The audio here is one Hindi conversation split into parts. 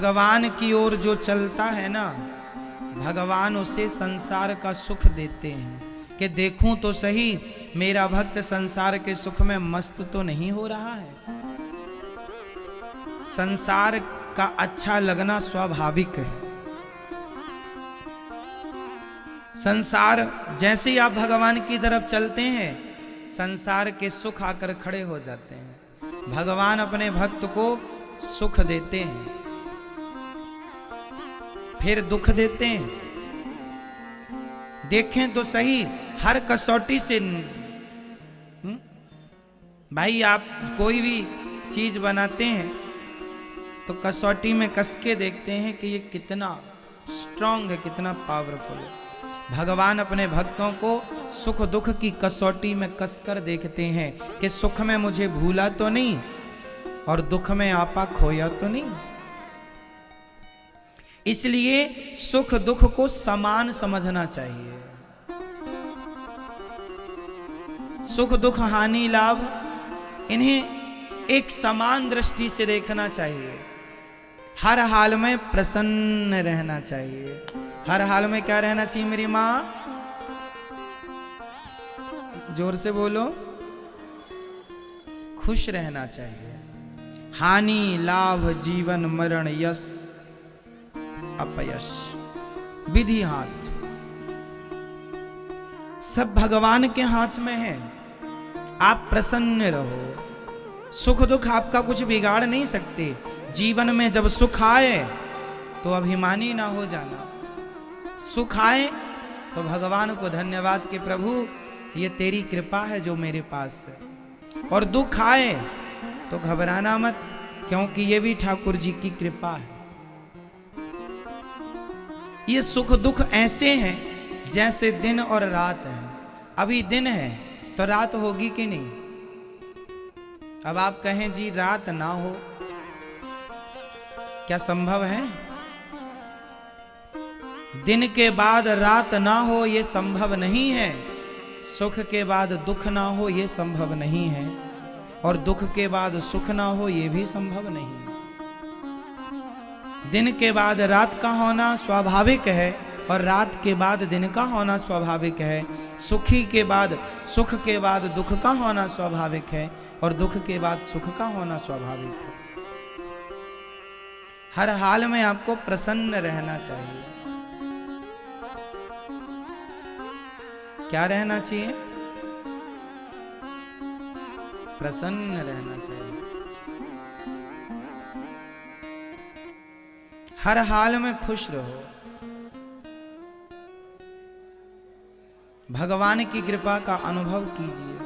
भगवान की ओर जो चलता है ना, भगवान उसे संसार का सुख देते हैं कि देखूं तो सही मेरा भक्त संसार के सुख में मस्त तो नहीं हो रहा है। संसार का अच्छा लगना स्वाभाविक है। संसार जैसे ही आप भगवान की तरफ चलते हैं, संसार के सुख आकर खड़े हो जाते हैं। भगवान अपने भक्त को सुख देते हैं, फिर दुख देते हैं। देखें तो सही हर कसौटी से भाई, आप कोई भी चीज बनाते हैं तो कसौटी में कस के देखते हैं कि ये कितना स्ट्रांग है, कितना पावरफुल है। भगवान अपने भक्तों को सुख दुख की कसौटी में कसकर देखते हैं कि सुख में मुझे भूला तो नहीं और दुख में आपा खोया तो नहीं। इसलिए सुख दुख को समान समझना चाहिए। सुख दुख हानि लाभ इन्हें एक समान दृष्टि से देखना चाहिए। हर हाल में प्रसन्न रहना चाहिए। हर हाल में क्या रहना चाहिए मेरी माँ? जोर से बोलो। खुश रहना चाहिए। हानि लाभ जीवन मरण यश अपयश विधि हाथ, सब भगवान के हाथ में है। आप प्रसन्न रहो। सुख दुख आपका कुछ बिगाड़ नहीं सकते। जीवन में जब सुख आए तो अभिमानी ना हो जाना। सुख आए तो भगवान को धन्यवाद कि प्रभु ये तेरी कृपा है जो मेरे पास है, और दुख आए तो घबराना मत, क्योंकि ये भी ठाकुर जी की कृपा है। ये सुख दुख ऐसे हैं जैसे दिन और रात है। अभी दिन है तो रात होगी कि नहीं? अब आप कहें जी रात ना हो, क्या संभव है? दिन के बाद रात ना हो ये संभव नहीं है। सुख के बाद दुख ना हो ये संभव नहीं है, और दुख के बाद सुख ना हो ये भी संभव नहीं है। दिन के बाद रात का होना स्वाभाविक है, और रात के बाद दिन का होना स्वाभाविक है। सुखी के बाद सुख के बाद दुख का होना स्वाभाविक है, और दुख के बाद सुख का होना स्वाभाविक है। हर हाल में आपको प्रसन्न रहना चाहिए। क्या रहना चाहिए? प्रसन्न रहना चाहिए। हर हाल में खुश रहो। भगवान की कृपा का अनुभव कीजिए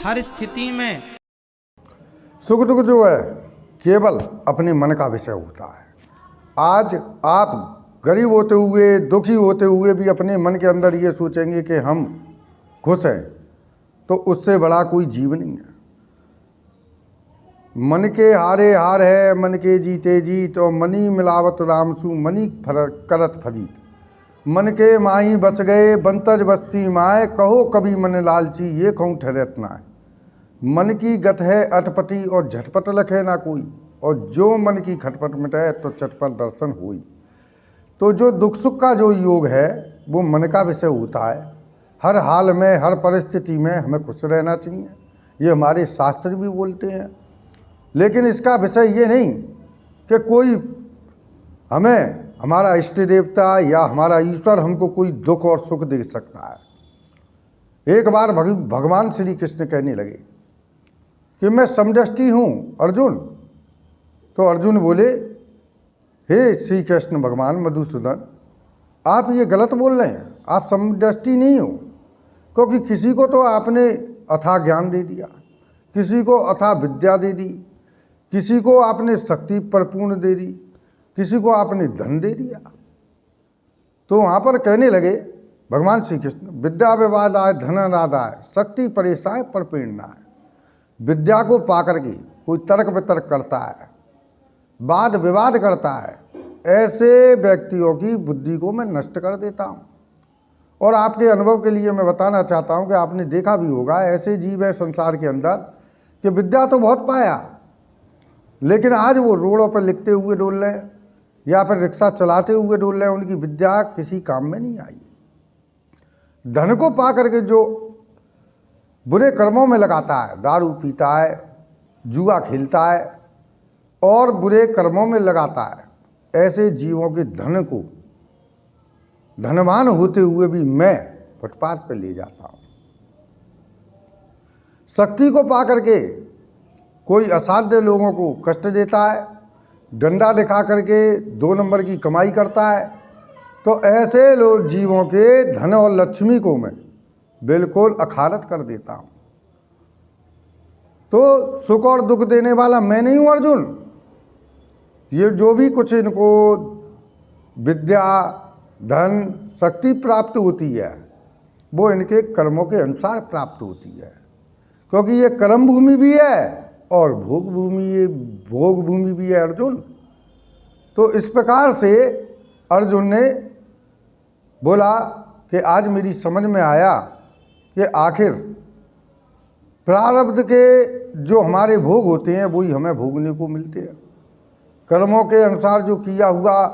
हर स्थिति में। सुख दुख जो है केवल अपने मन का विषय होता है। आज आप गरीब होते हुए, दुखी होते हुए भी अपने मन के अंदर ये सोचेंगे कि हम खुश हैं, तो उससे बड़ा कोई जीव नहीं है। मन के हारे हार है, मन के जीते जीत, और मनी मिलावत रामसु मनी करत फरीत। मन के माही बच गए बंतज बस्ती माए, कहो कभी मन लालची ये कहूँ ठहरत ना है। मन की गत है अटपटी और झटपट लखे ना कोई, और जो मन की खटपट मिटे तो चटपट दर्शन होई। तो जो दुख सुख का जो योग है वो मन का विषय होता है। हर हाल में हर परिस्थिति में हमें खुश रहना चाहिए, ये हमारे शास्त्र भी बोलते हैं। लेकिन इसका विषय ये नहीं कि कोई हमें, हमारा इष्ट देवता या हमारा ईश्वर हमको कोई दुख और सुख दे सकता है। एक बार भगवान श्री कृष्ण कहने लगे कि मैं समदृष्टि हूँ अर्जुन। तो अर्जुन बोले, हे श्री कृष्ण भगवान मधुसूदन, आप ये गलत बोल रहे हैं, आप समदृष्टि नहीं हो। क्योंकि किसी को तो आपने अथाह ज्ञान दे दिया, किसी को अथाह विद्या दे दी, किसी को आपने शक्ति परिपूर्ण दे दी, किसी को आपने धन दे दिया। तो वहाँ पर कहने लगे भगवान श्री कृष्ण, विद्या विवादाय धनादाय शक्ति परेशाय पर प्रेरणाय। विद्या को पाकर के कोई तर्क वितर्क करता है, वाद विवाद करता है, ऐसे व्यक्तियों की बुद्धि को मैं नष्ट कर देता हूँ। और आपके अनुभव के लिए मैं बताना चाहता हूँ कि आपने देखा भी होगा, ऐसे जीव है संसार के अंदर कि विद्या तो बहुत पाया, लेकिन आज वो रोडों पर लिखते हुए डोल रहे हैं या फिर रिक्शा चलाते हुए डोल रहे हैं, उनकी विद्या किसी काम में नहीं आई। धन को पा करके जो बुरे कर्मों में लगाता है, दारू पीता है, जुआ खेलता है और बुरे कर्मों में लगाता है, ऐसे जीवों के धन को धनवान होते हुए भी मैं फुटपाथ पर ले जाता हूँ। शक्ति को पा करके कोई असाध्य लोगों को कष्ट देता है, डंडा दिखा करके 2 नंबर की कमाई करता है, तो ऐसे लोग जीवों के धन और लक्ष्मी को मैं बिल्कुल अखारत कर देता हूँ। तो सुख और दुख देने वाला मैं नहीं हूँ अर्जुन। ये जो भी कुछ इनको विद्या, धन, शक्ति प्राप्त होती है वो इनके कर्मों के अनुसार प्राप्त होती है, क्योंकि ये कर्म भूमि भी है और भोग भूमि भी है अर्जुन। तो इस प्रकार से अर्जुन ने बोला कि आज मेरी समझ में आया कि आखिर प्रारब्ध के जो हमारे भोग होते हैं वही हमें भोगने को मिलते हैं। कर्मों के अनुसार जो किया हुआ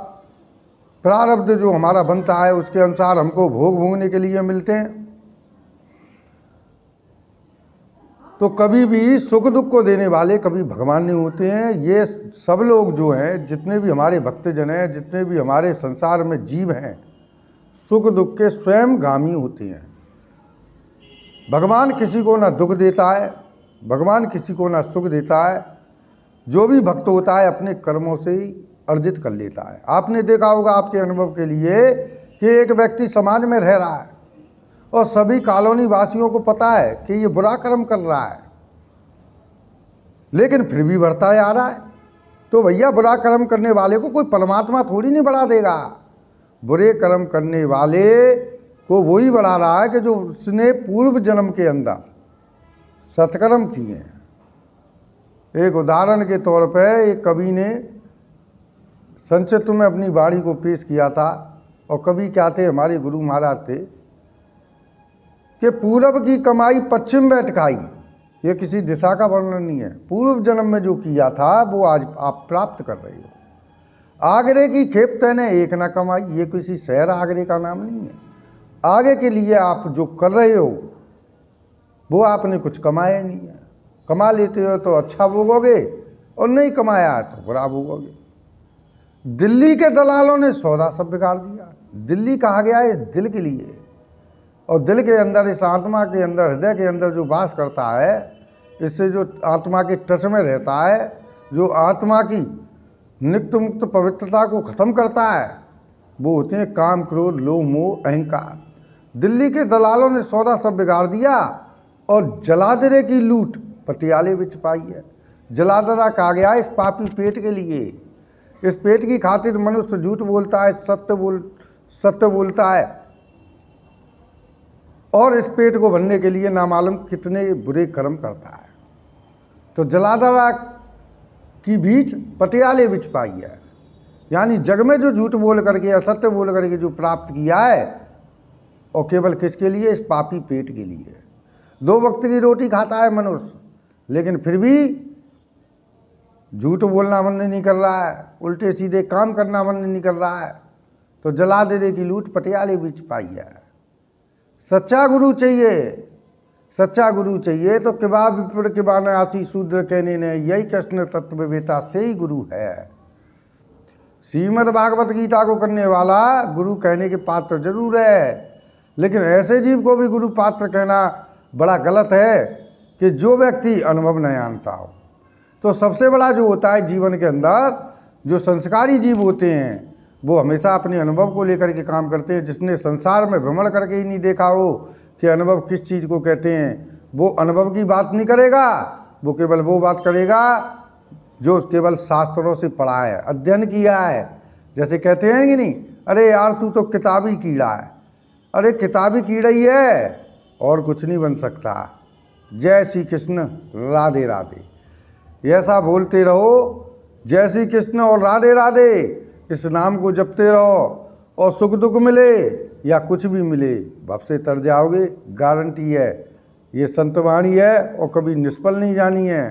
प्रारब्ध जो हमारा बनता है उसके अनुसार हमको भोग भोगने के लिए मिलते हैं। तो कभी भी सुख दुख को देने वाले कभी भगवान नहीं होते हैं। ये सब लोग जो हैं, जितने भी हमारे भक्तजन हैं, जितने भी हमारे संसार में जीव हैं, सुख दुख के स्वयं गामी होते हैं। भगवान किसी को ना दुख देता है, भगवान किसी को ना सुख देता है। जो भी भक्त होता है अपने कर्मों से ही अर्जित कर लेता है। आपने देखा होगा आपके अनुभव के लिए कि एक व्यक्ति समाज में रह रहा है और सभी कॉलोनी वासियों को पता है कि ये बुरा कर्म कर रहा है, लेकिन फिर भी बढ़ता आ रहा है। तो भैया बुरा कर्म करने वाले को कोई परमात्मा थोड़ी नहीं बढ़ा देगा। बुरे कर्म करने वाले को वही बढ़ा रहा है कि जो उसने पूर्व जन्म के अंदर सत्कर्म किए हैं। एक उदाहरण के तौर पर एक कवि ने संचित्र में अपनी वाणी को पेश किया था, और कवि क्या थे, हमारे गुरु महाराज थे, कि पूरब की कमाई पश्चिम बैठ खाई। ये किसी दिशा का वर्णन नहीं है। पूर्व जन्म में जो किया था वो आज आप प्राप्त कर रहे हो। आगरे की खेप तैने एक ना कमाई, ये किसी शहर आगरे का नाम नहीं है। आगे के लिए आप जो कर रहे हो वो आपने कुछ कमाया नहीं है। कमा लेते हो तो अच्छा भोगोगे और नहीं कमाया तो बुरा भोगोगे। दिल्ली के दलालों ने सौदा सब बिगाड़ दिया। दिल्ली कहा गया है दिल के लिए, और दिल के अंदर, इस आत्मा के अंदर, हृदय के अंदर जो वास करता है, इससे जो आत्मा के टच में रहता है, जो आत्मा की नित्य मुक्त पवित्रता को खत्म करता है, वो होते हैं काम, क्रोध, लोभ, मोह, अहंकार। दिल्ली के दलालों ने सौदा सब बिगाड़ दिया और जलाधरे की लूट पटियाले में छिपाई है। जलाधरा कहा गया इस पापी पेट के लिए। इस पेट की खातिर मनुष्य झूठ बोलता है, सत्य बोलता है, और इस पेट को भरने के लिए नामालूम कितने बुरे कर्म करता है। तो जलाधरा की बीच पटियाले बिछ पाई है, यानी जग में जो झूठ बोल करके, असत्य बोल करके जो प्राप्त किया है, और केवल किसके लिए, इस पापी पेट के लिए। 2 वक्त की रोटी खाता है मनुष्य, लेकिन फिर भी झूठ बोलना मन नहीं कर रहा है, उल्टे सीधे काम करना मन नहीं कर रहा है। तो जलाधरे की लूट पटियाले बिछ पाई है। सच्चा गुरु चाहिए, सच्चा गुरु चाहिए तो किबा विप्र किबा न आसी शूद्र कहने ने, यही कृष्ण तत्व बेटा से ही गुरु है। श्रीमद् भागवत गीता को करने वाला गुरु कहने के पात्र जरूर है, लेकिन ऐसे जीव को भी गुरु पात्र कहना बड़ा गलत है कि जो व्यक्ति अनुभव नहीं जानता हो। तो सबसे बड़ा जो होता है जीवन के अंदर, जो संस्कारी जीव होते हैं, वो हमेशा अपने अनुभव को लेकर के काम करते हैं। जिसने संसार में भ्रमण करके ही नहीं देखा हो कि अनुभव किस चीज़ को कहते हैं, वो अनुभव की बात नहीं करेगा, वो केवल वो बात करेगा जो केवल शास्त्रों से पढ़ा है, अध्ययन किया है। जैसे कहते हैं कि नहीं, अरे यार तू तो किताबी कीड़ा है। अरे किताबी कीड़ा ही है और कुछ नहीं बन सकता। जय श्री कृष्ण, राधे राधे। ऐसा बोलते रहो, जय श्री कृष्ण और राधे राधे, इस नाम को जपते रहो, और सुख दुख मिले या कुछ भी मिले भव से तर जाओगे, गारंटी है। ये संतवाणी है और कभी निष्फल नहीं जानी है।